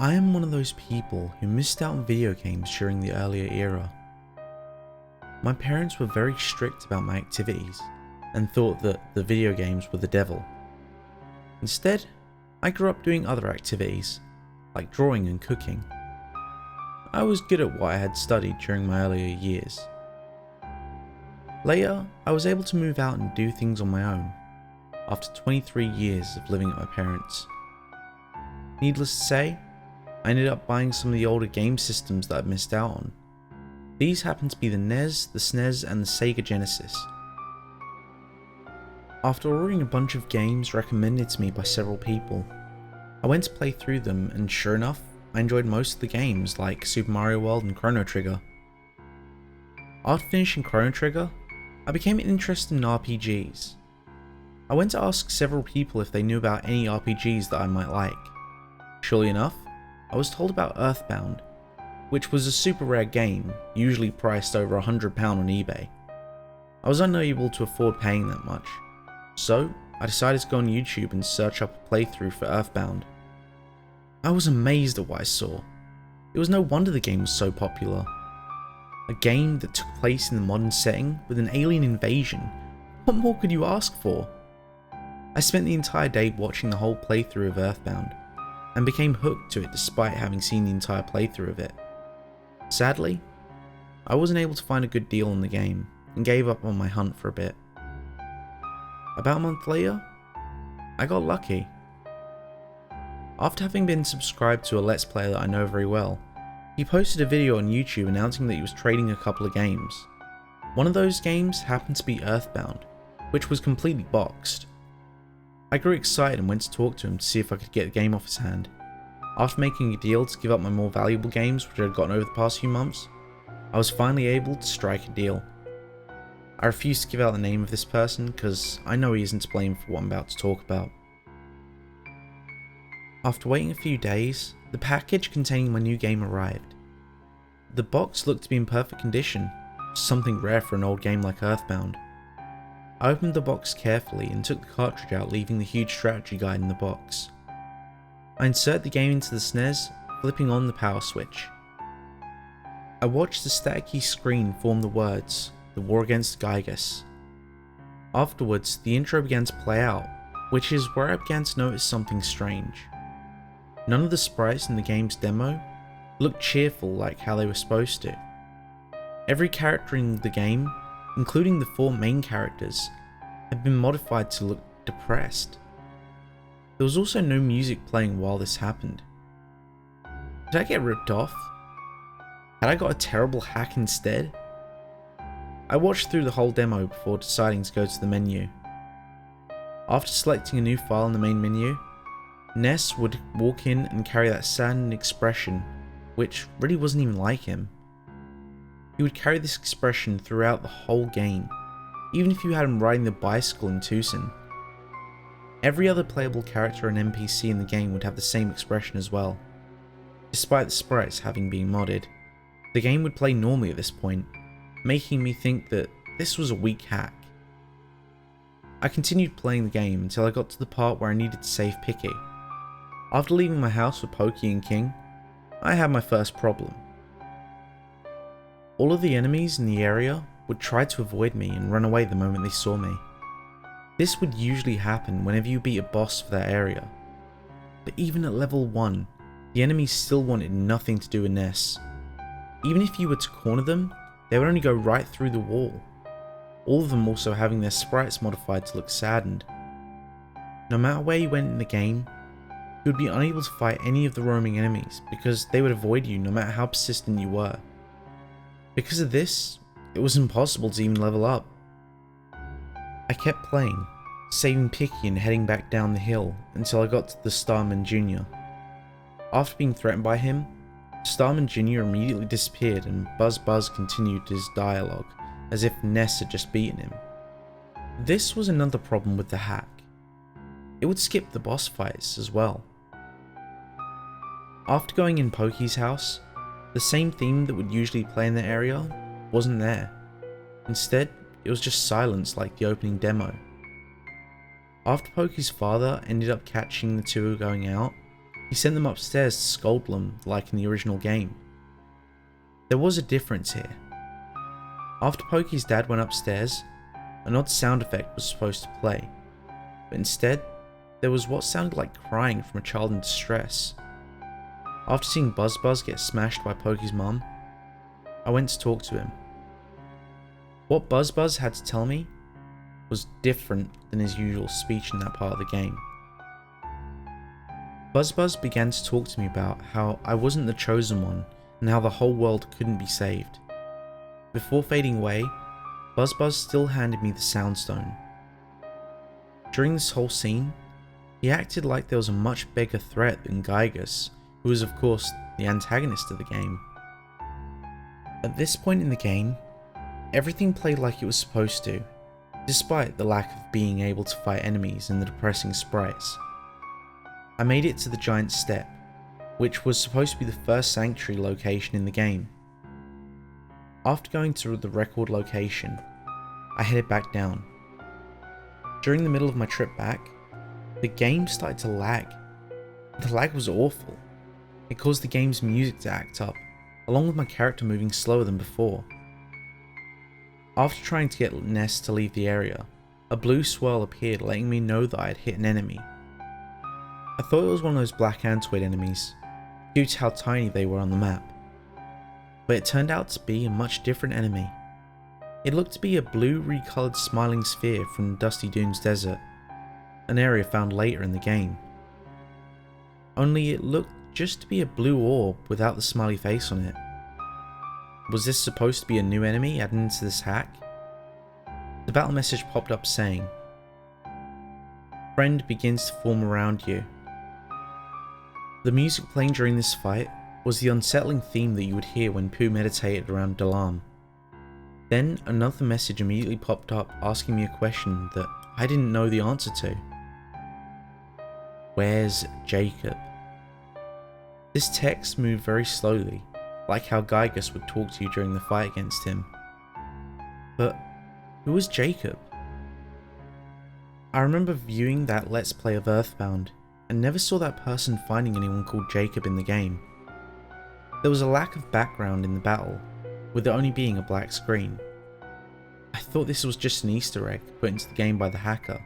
I am one of those people who missed out on video games during the earlier era. My parents were very strict about my activities and thought that the video games were the devil. Instead, I grew up doing other activities, like drawing and cooking. I was good at what I had studied during my earlier years. Later, I was able to move out and do things on my own, after 23 years of living at my parents'. Needless to say, I ended up buying some of the older game systems that I'd missed out on. These happened to be the NES, the SNES, and the Sega Genesis. After ordering a bunch of games recommended to me by several people, I went to play through them, and sure enough, I enjoyed most of the games like Super Mario World and Chrono Trigger. After finishing Chrono Trigger, I became interested in RPGs. I went to ask several people if they knew about any RPGs that I might like. Surely enough, I was told about Earthbound, which was a super rare game, usually priced over £100 on eBay. I was unable to afford paying that much, so I decided to go on YouTube and search up a playthrough for Earthbound. I was amazed at what I saw. It was no wonder the game was so popular. A game that took place in the modern setting with an alien invasion. What more could you ask for? I spent the entire day watching the whole playthrough of Earthbound, and became hooked to it despite having seen the entire playthrough of it. Sadly, I wasn't able to find a good deal on the game, and gave up on my hunt for a bit. About a month later, I got lucky. After having been subscribed to a Let's Player that I know very well, he posted a video on YouTube announcing that he was trading a couple of games. One of those games happened to be Earthbound, which was completely boxed. I grew excited and went to talk to him to see if I could get the game off his hand. After making a deal to give up my more valuable games which I had gotten over the past few months, I was finally able to strike a deal. I refuse to give out the name of this person because I know he isn't to blame for what I'm about to talk about. After waiting a few days, the package containing my new game arrived. The box looked to be in perfect condition, something rare for an old game like Earthbound. I opened the box carefully and took the cartridge out, leaving the huge strategy guide in the box. I insert the game into the SNES, flipping on the power switch. I watched the staticky screen form the words, "The War Against Gygus." Afterwards, the intro began to play out, which is where I began to notice something strange. None of the sprites in the game's demo looked cheerful like how they were supposed to. Every character in the game, including the 4 main characters, had been modified to look depressed. There was also no music playing while this happened. Did I get ripped off? Had I got a terrible hack instead? I watched through the whole demo before deciding to go to the menu. After selecting a new file in the main menu, Ness would walk in and carry that saddened expression, which really wasn't even like him. He would carry this expression throughout the whole game, even if you had him riding the bicycle in Tucson. Every other playable character and NPC in the game would have the same expression as well. Despite the sprites having been modded, the game would play normally at this point, making me think that this was a weak hack. I continued playing the game until I got to the part where I needed to save Picky. After leaving my house with Pokey and King, I had my first problem. All of the enemies in the area would try to avoid me and run away the moment they saw me. This would usually happen whenever you beat a boss for that area. But even at level 1, the enemies still wanted nothing to do with Ness. Even if you were to corner them, they would only go right through the wall. All of them also having their sprites modified to look saddened. No matter where you went in the game, you would be unable to fight any of the roaming enemies because they would avoid you no matter how persistent you were. Because of this, it was impossible to even level up. I kept playing, saving Picky and heading back down the hill until I got to the Starman Jr. After being threatened by him, Starman Jr. immediately disappeared and Buzz Buzz continued his dialogue as if Ness had just beaten him. This was another problem with the hack. It would skip the boss fights as well. After going in Pokey's house, the same theme that would usually play in the area wasn't there. Instead, it was just silence like the opening demo. After Pokey's father ended up catching the two going out, he sent them upstairs to scold them like in the original game. There was a difference here. After Pokey's dad went upstairs, an odd sound effect was supposed to play, but instead, there was what sounded like crying from a child in distress. After seeing Buzz Buzz get smashed by Pokey's mum, I went to talk to him. What Buzz Buzz had to tell me was different than his usual speech in that part of the game. Buzz Buzz began to talk to me about how I wasn't the chosen one and how the whole world couldn't be saved. Before fading away, Buzz Buzz still handed me the Sound Stone. During this whole scene, he acted like there was a much bigger threat than Gygus, who was of course the antagonist of the game. At this point in the game, everything played like it was supposed to, despite the lack of being able to fight enemies and the depressing sprites. I made it to the Giant Step, which was supposed to be the first sanctuary location in the game. After going to the record location, I headed back down. During the middle of my trip back, the game started to lag. The lag was awful. It caused the game's music to act up, along with my character moving slower than before. After trying to get Ness to leave the area, a blue swirl appeared letting me know that I had hit an enemy. I thought it was one of those black Antoid enemies, due to how tiny they were on the map. But it turned out to be a much different enemy. It looked to be a blue recoloured smiling sphere from Dusty Dunes Desert, an area found later in the game. Only it looked just to be a blue orb without the smiley face on it. Was this supposed to be a new enemy added into this hack? The battle message popped up saying, "Friend begins to form around you." The music playing during this fight was the unsettling theme that you would hear when Pooh meditated around Dalam. Then another message immediately popped up asking me a question that I didn't know the answer to. Where's Jacob? This text moved very slowly, like how Gygus would talk to you during the fight against him. But who was Jacob? I remember viewing that Let's Play of Earthbound and never saw that person finding anyone called Jacob in the game. There was a lack of background in the battle, with it only being a black screen. I thought this was just an Easter egg put into the game by the hacker.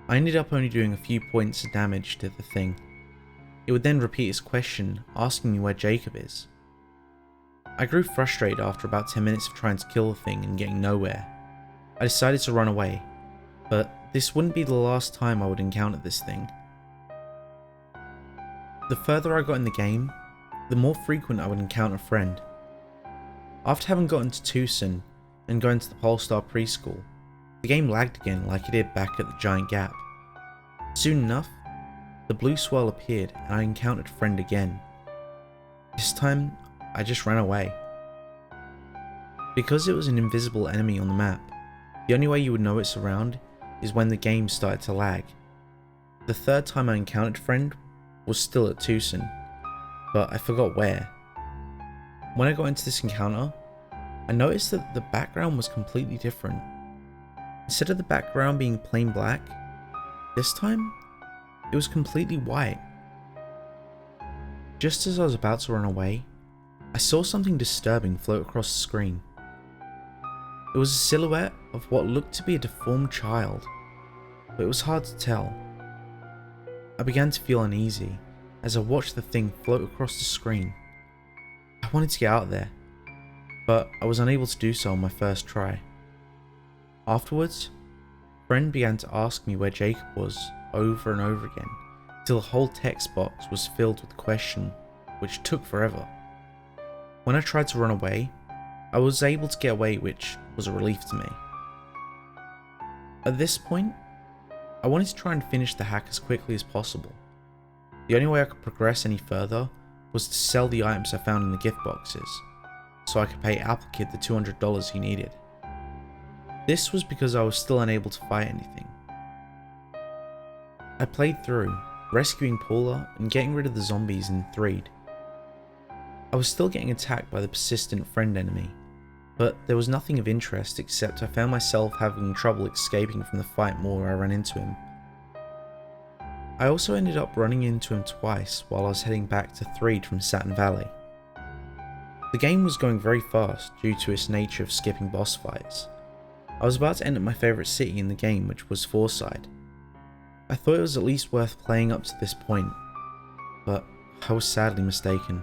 I ended up only doing a few points of damage to the thing. It would then repeat its question, asking me where Jacob is. I grew frustrated after about 10 minutes of trying to kill the thing and getting nowhere. I decided to run away, but this wouldn't be the last time I would encounter this thing. The further I got in the game, the more frequent I would encounter Friend. After having gotten to Tucson and going to the Polestar preschool, the game lagged again like it did back at the Giant Gap. Soon enough, the blue swirl appeared and I encountered Friend again. This time, I just ran away. Because it was an invisible enemy on the map, the only way you would know it's around is when the game started to lag. The third time I encountered Friend was still at Tucson, but I forgot where. When I got into this encounter, I noticed that the background was completely different. Instead of the background being plain black, this time, it was completely white. Just as I was about to run away, I saw something disturbing float across the screen. It was a silhouette of what looked to be a deformed child, but it was hard to tell. I began to feel uneasy as I watched the thing float across the screen. I wanted to get out of there, but I was unable to do so on my first try. Afterwards, Friend began to ask me where Jacob was over and over again, till the whole text box was filled with the question, which took forever. When I tried to run away, I was able to get away, which was a relief to me. At this point, I wanted to try and finish the hack as quickly as possible. The only way I could progress any further was to sell the items I found in the gift boxes, so I could pay Applekid the $200 he needed. This was because I was still unable to fight anything. I played through, rescuing Paula and getting rid of the zombies in Threed. I was still getting attacked by the persistent Friend enemy, but there was nothing of interest except I found myself having trouble escaping from the fight more I ran into him. I also ended up running into him twice while I was heading back to Threed from Saturn Valley. The game was going very fast due to its nature of skipping boss fights. I was about to end at my favourite city in the game, which was Forside. I thought it was at least worth playing up to this point, but I was sadly mistaken.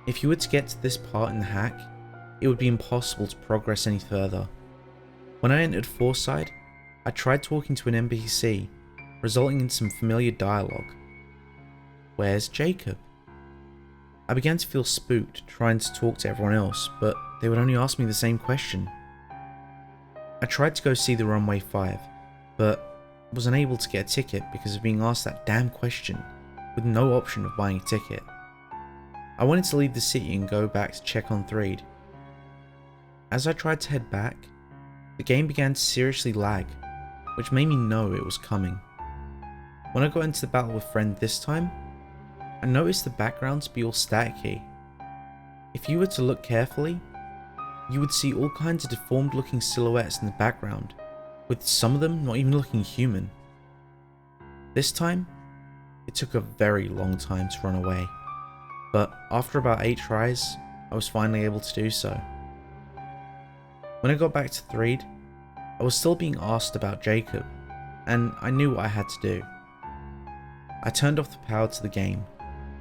If you were to get to this part in the hack, it would be impossible to progress any further. When I entered Forside, I tried talking to an NPC, resulting in some familiar dialogue. "Where's Jacob?" I began to feel spooked trying to talk to everyone else, but they would only ask me the same question. I tried to go see the Runway 5, but was unable to get a ticket because of being asked that damn question, with no option of buying a ticket. I wanted to leave the city and go back to check on Threed. As I tried to head back, the game began to seriously lag, which made me know it was coming. When I got into the battle with Friend this time, I noticed the background to be all staticky. If you were to look carefully, you would see all kinds of deformed looking silhouettes in the background, with some of them not even looking human. This time, it took a very long time to run away, but after about 8 tries, I was finally able to do so. When I got back to Threed, I was still being asked about Jacob, and I knew what I had to do. I turned off the power to the game,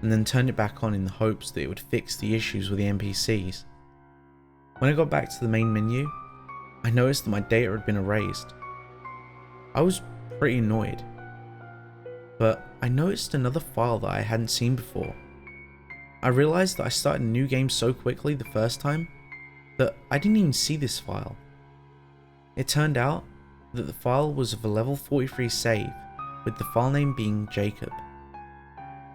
and then turned it back on in the hopes that it would fix the issues with the NPCs. When I got back to the main menu, I noticed that my data had been erased. I was pretty annoyed, but I noticed another file that I hadn't seen before. I realized that I started a new game so quickly the first time that I didn't even see this file. It turned out that the file was of a level 43 save, with the file name being Jacob.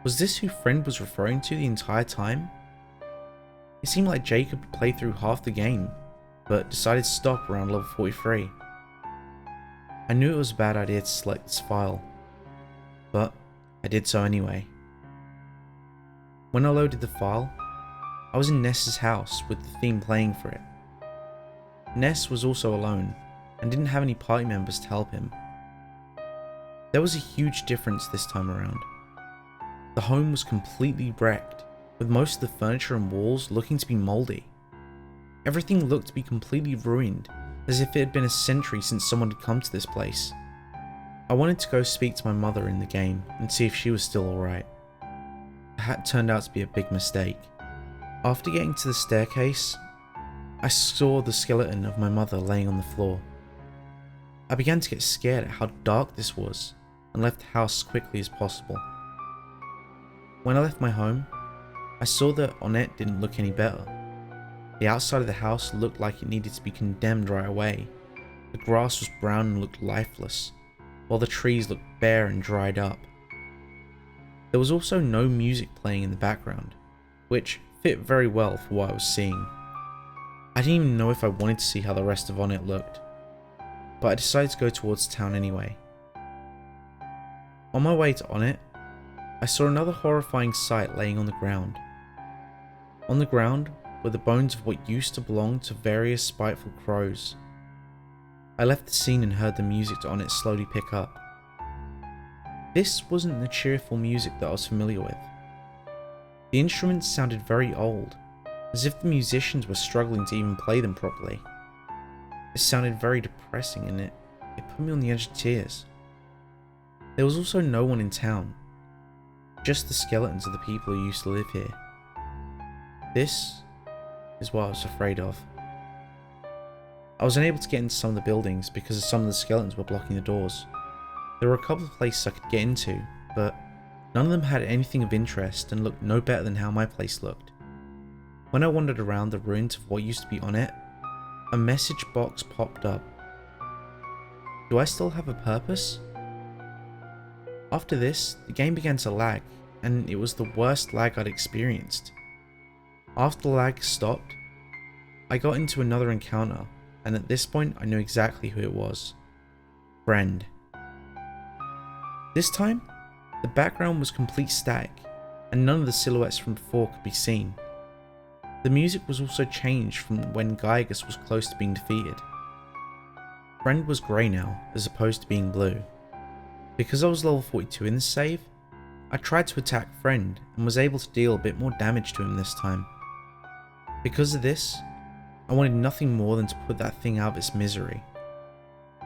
Was this who Friend was referring to the entire time? It seemed like Jacob had played through half the game, but decided to stop around level 43. I knew it was a bad idea to select this file, but I did so anyway. When I loaded the file, I was in Ness's house with the theme playing for it. Ness was also alone, and didn't have any party members to help him. There was a huge difference this time around. The home was completely wrecked, with most of the furniture and walls looking to be mouldy. Everything looked to be completely ruined, as if it had been a century since someone had come to this place. I wanted to go speak to my mother in the game and see if she was still alright. That turned out to be a big mistake. After getting to the staircase, I saw the skeleton of my mother laying on the floor. I began to get scared at how dark this was, and left the house as quickly as possible. When I left my home, I saw that Onette didn't look any better. The outside of the house looked like it needed to be condemned right away. The grass was brown and looked lifeless, while the trees looked bare and dried up. There was also no music playing in the background, which fit very well for what I was seeing. I didn't even know if I wanted to see how the rest of Onette looked, but I decided to go towards town anyway. On my way to Onette, I saw another horrifying sight laying on the ground. On the ground were the bones of what used to belong to various spiteful crows. I left the scene and heard the music on it slowly pick up. This wasn't the cheerful music that I was familiar with. The instruments sounded very old, as if the musicians were struggling to even play them properly. It sounded very depressing and it put me on the edge of tears. There was also no one in town, just the skeletons of the people who used to live here. This is what I was afraid of. I was unable to get into some of the buildings because some of the skeletons were blocking the doors. There were a couple of places I could get into, but none of them had anything of interest and looked no better than how my place looked. When I wandered around the ruins of what used to be on it, a message box popped up. Do I still have a purpose? After this, the game began to lag, and it was the worst lag I'd experienced. After the lag stopped, I got into another encounter, and at this point I knew exactly who it was. Friend. This time, the background was complete static, and none of the silhouettes from before could be seen. The music was also changed from when Gygus was close to being defeated. Friend was grey now, as opposed to being blue. Because I was level 42 in this save, I tried to attack Friend and was able to deal a bit more damage to him this time. Because of this, I wanted nothing more than to put that thing out of its misery.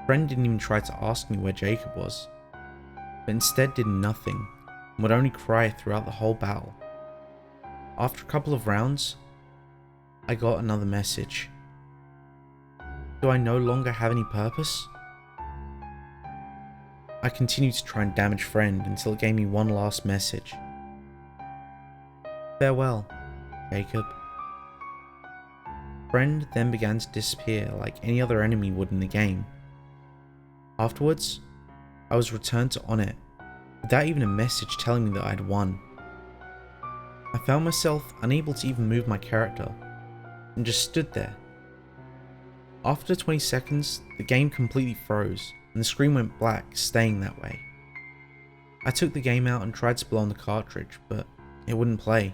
Friend didn't even try to ask me where Jacob was, but instead did nothing and would only cry throughout the whole battle. After a couple of rounds, I got another message. Do I no longer have any purpose? I continued to try and damage Friend until it gave me one last message. Farewell, Jacob. Friend then began to disappear like any other enemy would in the game. Afterwards, I was returned to On It, without even a message telling me that I had won. I found myself unable to even move my character, and just stood there. After 20 seconds, the game completely froze, and the screen went black, staying that way. I took the game out and tried to blow on the cartridge, but it wouldn't play.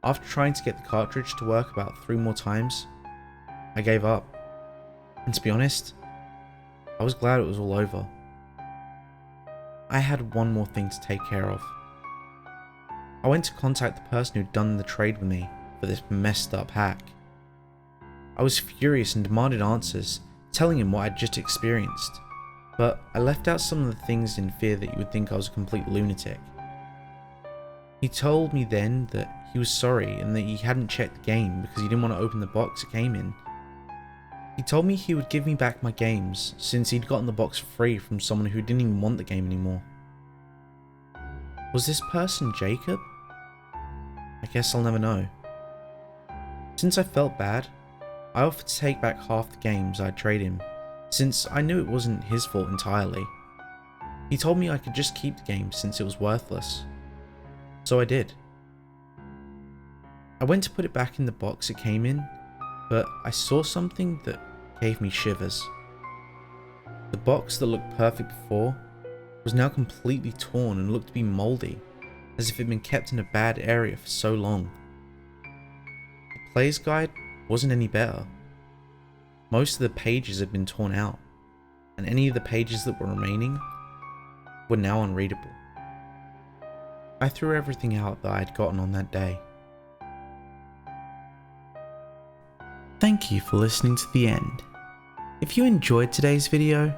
After trying to get the cartridge to work about 3 more times, I gave up. And to be honest, I was glad it was all over. I had one more thing to take care of. I went to contact the person who'd done the trade with me for this messed up hack. I was furious and demanded answers, telling him what I'd just experienced, but I left out some of the things in fear that you would think I was a complete lunatic. He told me then that he was sorry and that he hadn't checked the game because he didn't want to open the box it came in. He told me he would give me back my games since he'd gotten the box free from someone who didn't even want the game anymore. Was this person Jacob? I guess I'll never know. Since I felt bad, I offered to take back half the games I'd trade him, since I knew it wasn't his fault entirely. He told me I could just keep the game since it was worthless. So I did. I went to put it back in the box it came in, but I saw something that gave me shivers. The box that looked perfect before was now completely torn and looked to be mouldy, as if it had been kept in a bad area for so long. The player's guide wasn't any better. Most of the pages had been torn out, and any of the pages that were remaining were now unreadable. I threw everything out that I had gotten on that day. Thank you for listening to the end. If you enjoyed today's video,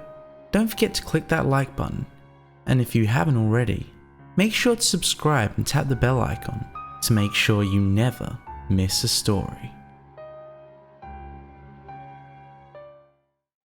don't forget to click that like button, and if you haven't already, make sure to subscribe and tap the bell icon to make sure you never miss a story.